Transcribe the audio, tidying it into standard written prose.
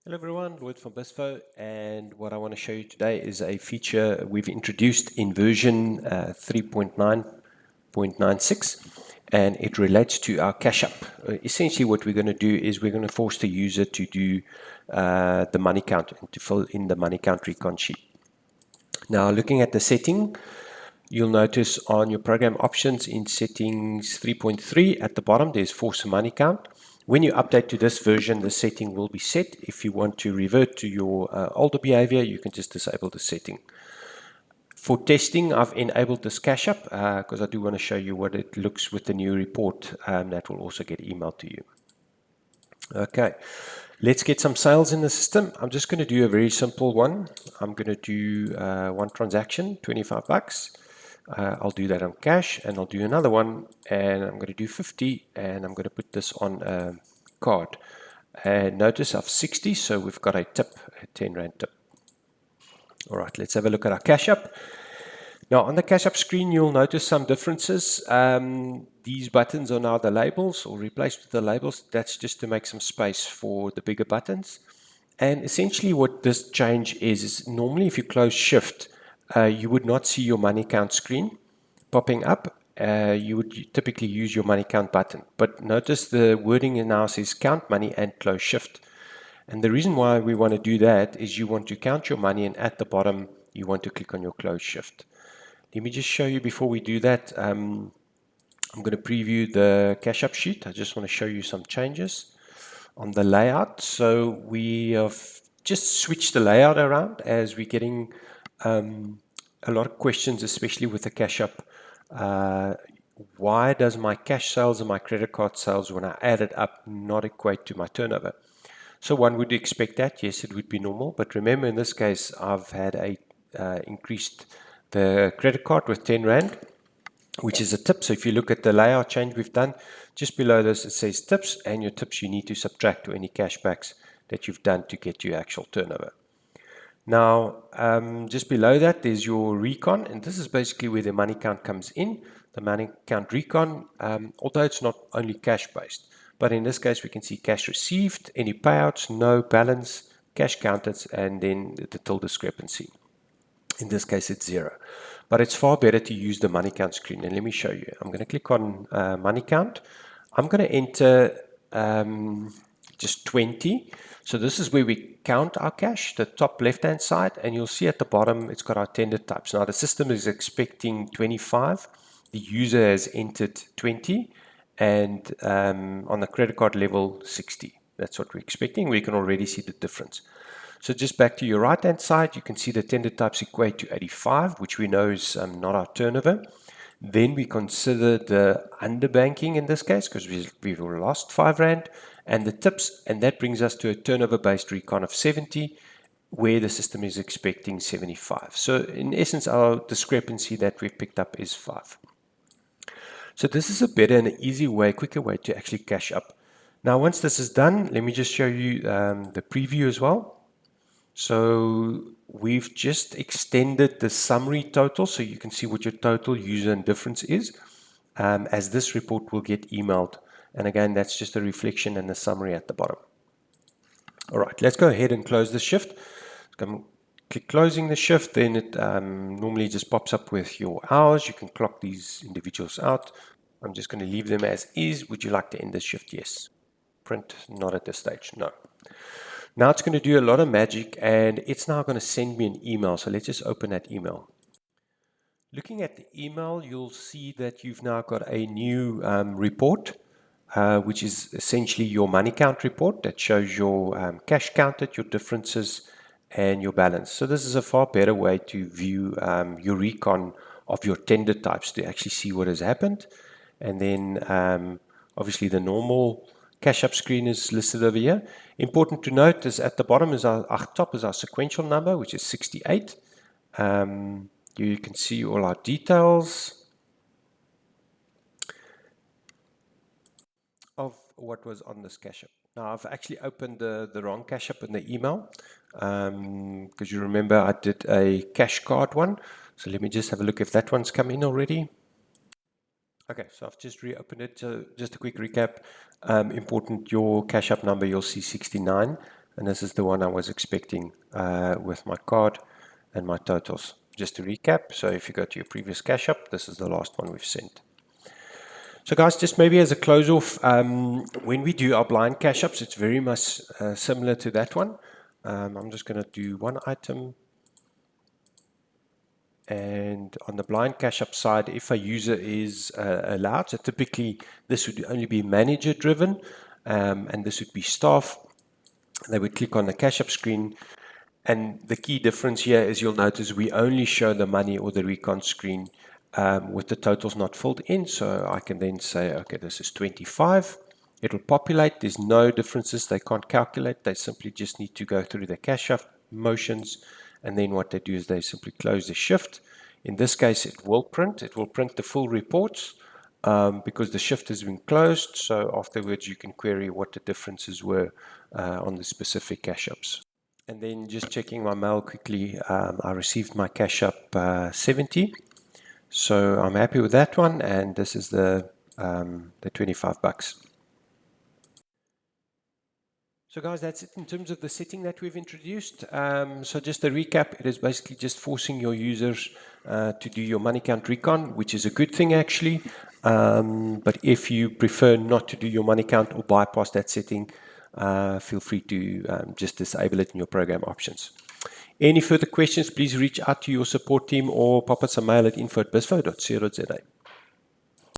Hello everyone, Lloyd from Bizzfo, and what I want to show you today is a feature we've introduced in version 3.9.96, and it relates to our Cashup. Essentially what we're going to do is we're going to force the user to do the money count and to fill in the money count recon sheet. Now looking at the setting, you'll notice on your program options in settings 3.3 at the bottom there's force money count. When you update to this version, the setting will be set. If you want to revert to your older behavior, you can just disable the setting. For testing, I've enabled this Cashup because I do want to show you what it looks with the new report that will also get emailed to you. Okay, let's get some sales in the system. I'm just going to do a very simple one. I'm going to do one transaction, 25 bucks. I'll do that on cash, and I'll do another one, and I'm going to do 50, and I'm going to put this on a card. And notice I've 60, so we've got a tip, a 10 Rand tip. All right, let's have a look at our Cashup. Now on the Cashup screen, you'll notice some differences. These buttons are now the labels, or replaced with the labels. That's just to make some space for the bigger buttons. And essentially what this change is normally if you close shift, you would not see your money count screen popping up. You would typically use your money count button. But notice the wording now says count money and close shift. And the reason why we want to do that is you want to count your money, and at the bottom you want to click on your close shift. Let me just show you before we do that. I'm going to preview the Cashup sheet. I just want to show you some changes on the layout. So we have just switched the layout around as we're getting a lot of questions, especially with the Cashup. Why does my cash sales and my credit card sales, when I add it up, not equate to my turnover? So one would expect that, yes, it would be normal. But remember, in this case, I've had increased the credit card with 10 Rand, which is a tip. So if you look at the layout change we've done, just below this it says tips, and your tips you need to subtract to any cashbacks that you've done to get your actual turnover. Now, just below that there's your recon, and this is basically where the money count comes in. The money count recon, although it's not only cash based, but in this case we can see cash received, any payouts, no balance, cash counted, and then the till discrepancy. In this case it's 0, but it's far better to use the money count screen. And let me show you. I'm going to click on money count. I'm going to enter just 20. So this is where we count our cash, the top left hand side, and you'll see at the bottom it's got our tender types. Now the system is expecting 25, the user has entered 20, and on the credit card level 60. That's what we're expecting. We can already see the difference. So just back to your right hand side, you can see the tender types equate to 85, which we know is not our turnover. Then we consider the underbanking in this case, because we've lost 5 Rand, and the tips, and that brings us to a turnover based recon of 70, where the system is expecting 75. So in essence, our discrepancy that we've picked up is 5. So this is a better and an easy way, quicker way to actually cash up. Now once this is done, let me just show you the preview as well. So we've just extended the summary total so you can see what your total user and difference is, as this report will get emailed. And again, that's just a reflection and the summary at the bottom. All right, let's go ahead and close the shift. Click closing the shift, then it normally just pops up with your hours. You can clock these individuals out. I'm just going to leave them as is. Would you like to end the shift? Yes. Print, not at this stage, no. Now it's going to do a lot of magic, and it's now going to send me an email. So let's just open that email. Looking at the email, you'll see that you've now got a new report, which is essentially your money count report that shows your cash counted, your differences, and your balance. So this is a far better way to view your recon of your tender types to actually see what has happened. And then obviously the normal Cashup screen is listed over here. Important to note is at the bottom is our top is our sequential number, which is 68. You can see all our details of what was on this Cashup. Now I've actually opened the wrong Cashup in the email because you remember I did a cash card one. So let me just have a look if that one's come in already. Okay, so I've just reopened it. So just a quick recap. Important, your Cashup number, you'll see 69. and this is the one I was expecting with my card and my totals. Just to recap, so if you go to your previous Cashup, this is the last one we've sent. So guys, just maybe as a close off, when we do our blind Cashups, it's very much similar to that one. I'm just going to do one item. And on the blind Cashup side, if a user is allowed, so typically this would only be manager driven, and this would be staff. They would click on the Cashup screen, and the key difference here is you'll notice we only show the money or the recon screen with the totals not filled in. So I can then say, okay, this is 25. It'll populate. There's no differences. They can't calculate. They simply just need to go through the Cashup motions. And then what they do is they simply close the shift. In this case, it will print. It will print the full reports because the shift has been closed. So afterwards, you can query what the differences were on the specific Cashups. And then just checking my mail quickly, I received my Cashup 70. So I'm happy with that one, and this is the $25. So guys, that's it in terms of the setting that we've introduced. So just a recap, it is basically just forcing your users to do your money count recon, which is a good thing actually. But if you prefer not to do your money count or bypass that setting, feel free to just disable it in your program options. Any further questions, please reach out to your support team or pop us a mail at info@bizzfo.co.za.